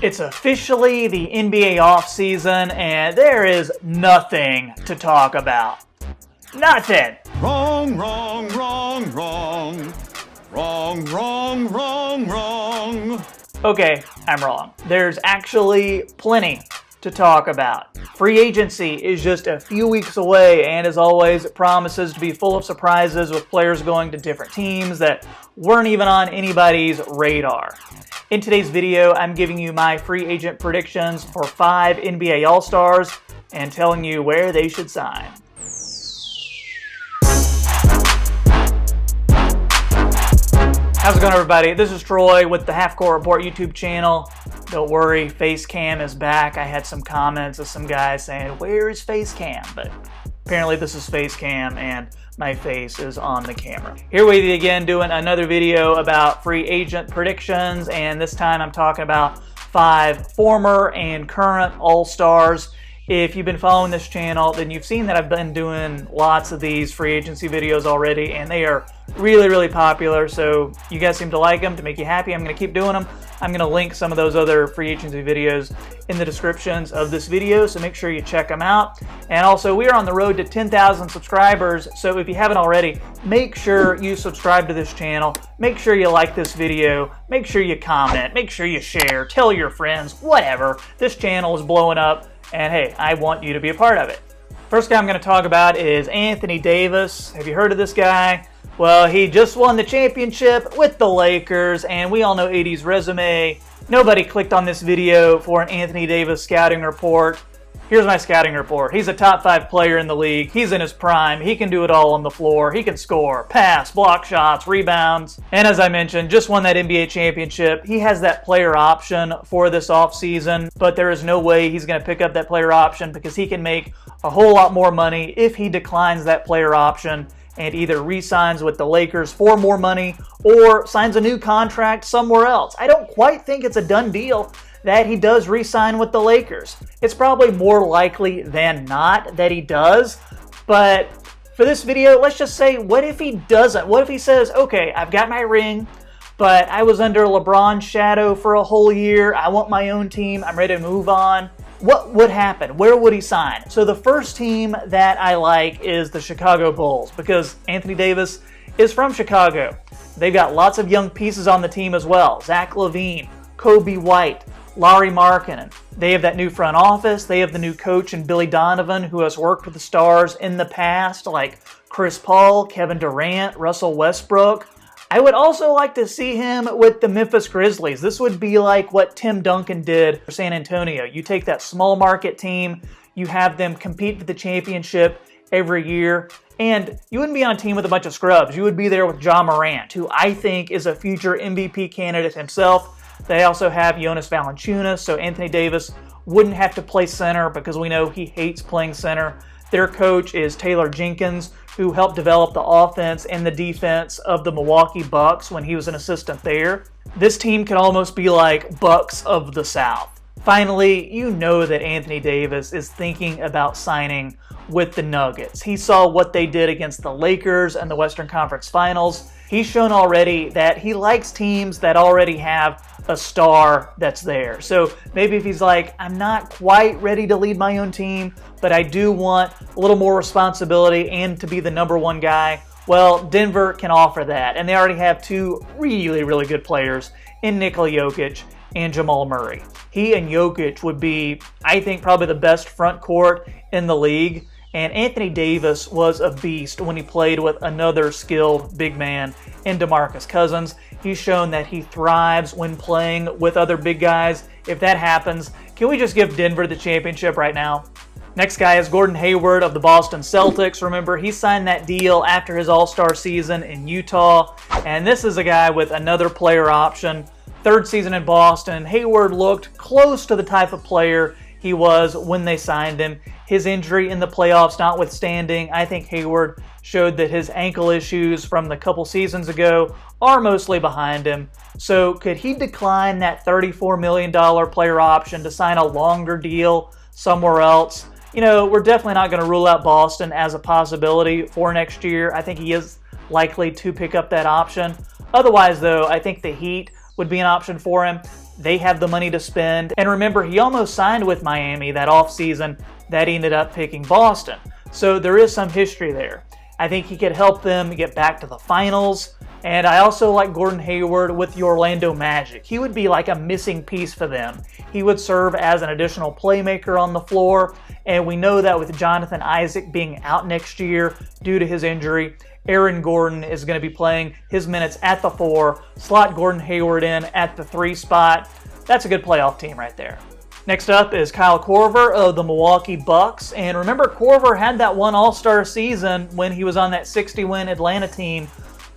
It's officially the NBA offseason, and there is nothing to talk about. Nothing. Wrong, wrong, wrong, wrong. Wrong, wrong, wrong, wrong. Okay, I'm wrong. There's actually plenty to talk about. Free agency is just a few weeks away, and as always, it promises to be full of surprises with players going to different teams that weren't even on anybody's radar. In today's video, I'm giving you my free agent predictions for 5 NBA All-Stars and telling you where they should sign. How's it going, everybody? This is Troy with the Half Court Report YouTube channel. Don't worry, face cam is back. I had some comments of some guys saying, where is face cam? But apparently this is face cam and my face is on the camera. Here with you again doing another video about free agent predictions, and this time I'm talking about 5 former and current All-Stars. If you've been following this channel, then you've seen that I've been doing lots of these free agency videos already, and they are really popular, so you guys seem to like them. To make you happy, I'm going to keep doing them. I'm going to link some of those other free agency videos in the descriptions of this video, so make sure you check them out. And also, we are on the road to 10,000 subscribers, so if you haven't already, make sure you subscribe to this channel, make sure you like this video, make sure you comment, make sure you share, tell your friends, whatever. This channel is blowing up, and hey, I want you to be a part of it. First guy I'm going to talk about is Anthony Davis. Have you heard of this guy? Well, he just won the championship with the Lakers, and we all know AD's resume. Nobody clicked on this video for an Anthony Davis scouting report. Here's my scouting report. He's a top 5 player in the league. He's in his prime. He can do it all on the floor. He can score, pass, block shots, rebounds. And as I mentioned, just won that NBA championship. He has that player option for this offseason, but there is no way he's going to pick up that player option because he can make a whole lot more money if he declines that player option and either re-signs with the Lakers for more money or signs a new contract somewhere else. I don't quite think it's a done deal that he does re-sign with the Lakers. It's probably more likely than not that he does, but for this video, let's just say, what if he doesn't? What if he says, okay, I've got my ring, but I was under LeBron's shadow for a whole year. I want my own team. I'm ready to move on. What would happen? Where would he sign? So the first team that I like is the Chicago Bulls because Anthony Davis is from Chicago. They've got lots of young pieces on the team as well. Zach LaVine, Kobe White, Lauri Markkanen. They have that new front office. They have the new coach in Billy Donovan, who has worked with the stars in the past like Chris Paul, Kevin Durant, Russell Westbrook. I would also like to see him with the Memphis Grizzlies. This would be like what Tim Duncan did for San Antonio. You take that small market team, you have them compete for the championship every year, and you wouldn't be on a team with a bunch of scrubs. You would be there with Ja Morant, who I think is a future MVP candidate himself. They also have Jonas Valanciunas, so Anthony Davis wouldn't have to play center because we know he hates playing center. Their coach is Taylor Jenkins, who helped develop the offense and the defense of the Milwaukee Bucks when he was an assistant there. This team can almost be like Bucks of the South. Finally, you know that Anthony Davis is thinking about signing with the Nuggets. He saw what they did against the Lakers in the Western Conference Finals. He's shown already that he likes teams that already have a star that's there. So maybe if he's like, I'm not quite ready to lead my own team, but I do want a little more responsibility and to be the number 1 guy, well, Denver can offer that. And they already have 2 really good players in Nikola Jokic and Jamal Murray. He and Jokic would be, I think, probably the best front court in the league. And Anthony Davis was a beast when he played with another skilled big man in DeMarcus Cousins. He's shown that he thrives when playing with other big guys. If that happens, can we just give Denver the championship right now? Next guy is Gordon Hayward of the Boston Celtics. Remember, he signed that deal after his All-Star season in Utah. And this is a guy with another player option. 3rd season in Boston. Hayward looked close to the type of player he was when they signed him. His injury in the playoffs notwithstanding, I think Hayward showed that his ankle issues from the couple seasons ago are mostly behind him. So could he decline that $34 million player option to sign a longer deal somewhere else? You know, we're definitely not going to rule out Boston as a possibility for next year. I think he is likely to pick up that option. Otherwise, though, I think the Heat would be an option for him. They have the money to spend. And remember, he almost signed with Miami that offseason that he ended up picking Boston. So there is some history there. I think he could help them get back to the finals. And I also like Gordon Hayward with the Orlando Magic. He would be like a missing piece for them. He would serve as an additional playmaker on the floor. And we know that with Jonathan Isaac being out next year due to his injury, Aaron Gordon is going to be playing his minutes at the 4, slot Gordon Hayward in at the 3 spot. That's a good playoff team right there. Next up is Kyle Korver of the Milwaukee Bucks. And remember, Korver had that one All-Star season when he was on that 60-win Atlanta team.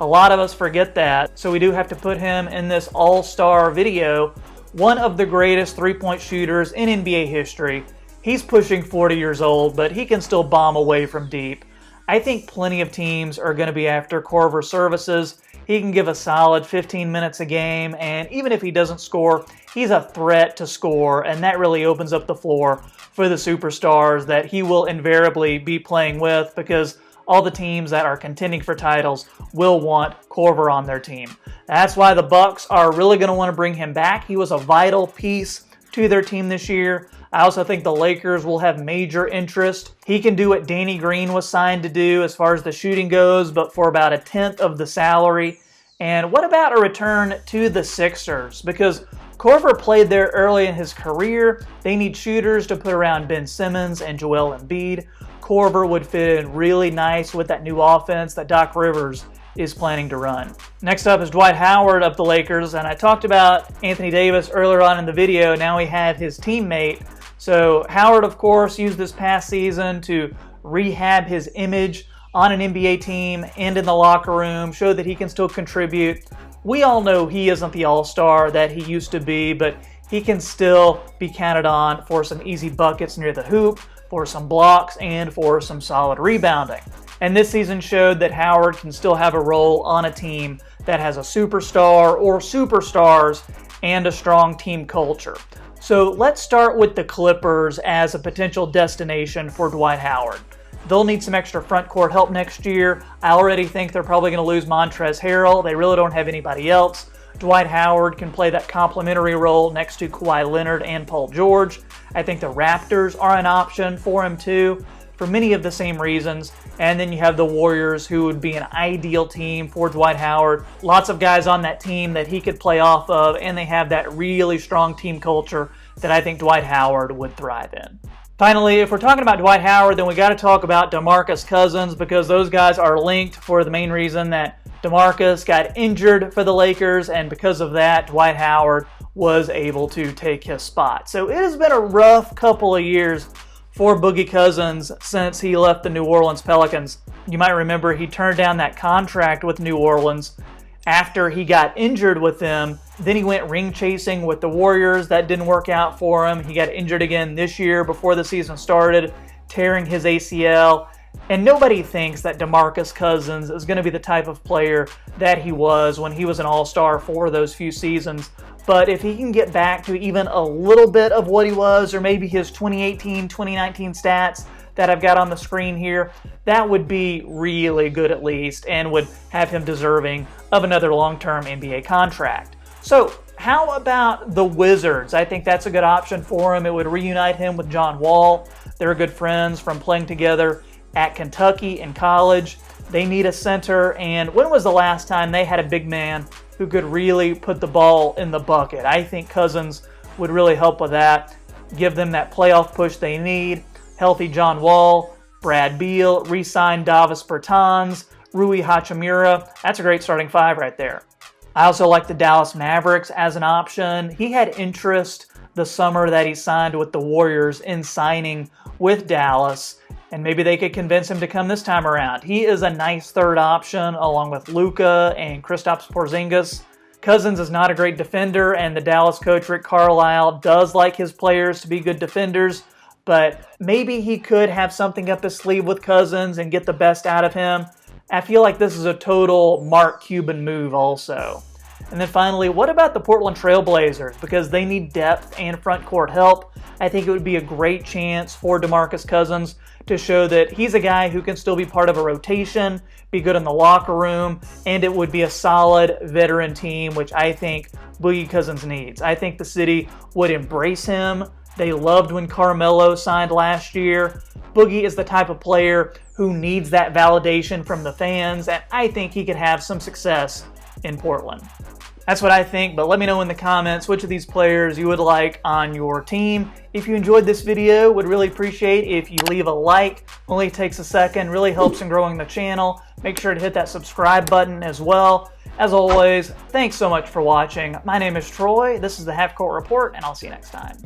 A lot of us forget that, so we do have to put him in this All-Star video. One of the greatest three-point shooters in NBA history. He's pushing 40 years old, but he can still bomb away from deep. I think plenty of teams are going to be after Korver's services. He can give a solid 15 minutes a game, and even if he doesn't score, he's a threat to score, and that really opens up the floor for the superstars that he will invariably be playing with, because all the teams that are contending for titles will want Korver on their team. That's why the Bucks are really going to want to bring him back. He was a vital piece to their team this year. I also think the Lakers will have major interest. He can do what Danny Green was signed to do as far as the shooting goes, but for about 1/10 of the salary. And what about a return to the Sixers? Because Korver played there early in his career. They need shooters to put around Ben Simmons and Joel Embiid. Korver would fit in really nice with that new offense that Doc Rivers is planning to run. Next up is Dwight Howard of the Lakers, and I talked about Anthony Davis earlier on in the video. Now we have his teammate. So Howard, of course, used this past season to rehab his image on an NBA team and in the locker room, show that he can still contribute. We all know he isn't the all-star that he used to be, but he can still be counted on for some easy buckets near the hoop, for some blocks, and for some solid rebounding. And this season showed that Howard can still have a role on a team that has a superstar or superstars and a strong team culture. So let's start with the Clippers as a potential destination for Dwight Howard. They'll need some extra front court help next year. I already think they're probably going to lose Montrezl Harrell. They really don't have anybody else. Dwight Howard can play that complementary role next to Kawhi Leonard and Paul George. I think the Raptors are an option for him too, for many of the same reasons. And then you have the Warriors, who would be an ideal team for Dwight Howard. Lots of guys on that team that he could play off of, and they have that really strong team culture that I think Dwight Howard would thrive in. Finally, if we're talking about Dwight Howard, then we got to talk about DeMarcus Cousins, because those guys are linked for the main reason that DeMarcus got injured for the Lakers, and because of that, Dwight Howard was able to take his spot. So it has been a rough couple of years for Boogie Cousins since he left the New Orleans Pelicans. You might remember he turned down that contract with New Orleans after he got injured with them. Then he went ring chasing with the Warriors. That didn't work out for him. He got injured again this year before the season started, tearing his ACL. And nobody thinks that DeMarcus Cousins is going to be the type of player that he was when he was an all-star for those few seasons. But if he can get back to even a little bit of what he was, or maybe his 2018, 2019 stats that I've got on the screen here, that would be really good at least, and would have him deserving of another long-term NBA contract. So how about the Wizards? I think that's a good option for him. It would reunite him with John Wall. They're good friends from playing together at Kentucky in college. They need a center, and when was the last time they had a big man who could really put the ball in the bucket? I think Cousins would really help with that, give them that playoff push they need. Healthy John Wall, Brad Beal, re-signed Davis Bertans, Rui Hachimura. That's a great starting five right there. I also like the Dallas Mavericks as an option. He had interest the summer that he signed with the Warriors in signing with Dallas, and maybe they could convince him to come this time around. He is a nice third option along with Luka and Kristaps Porzingis. Cousins is not a great defender, and the Dallas coach Rick Carlisle does like his players to be good defenders, but maybe he could have something up his sleeve with Cousins and get the best out of him. I feel like this is a total Mark Cuban move also. And then finally, what about the Portland Trailblazers? Because they need depth and front court help. I think it would be a great chance for DeMarcus Cousins to show that he's a guy who can still be part of a rotation, be good in the locker room, and it would be a solid veteran team, which I think Boogie Cousins needs. I think the city would embrace him. They loved when Carmelo signed last year. Boogie is the type of player who needs that validation from the fans, and I think he could have some success in Portland. That's what I think, but let me know in the comments which of these players you would like on your team. If you enjoyed this video, would really appreciate if you leave a like. Only takes a second, really helps in growing the channel. Make sure to hit that subscribe button as well. As always, thanks so much for watching. My name is Troy. This is the Half Court Report, and I'll see you next time.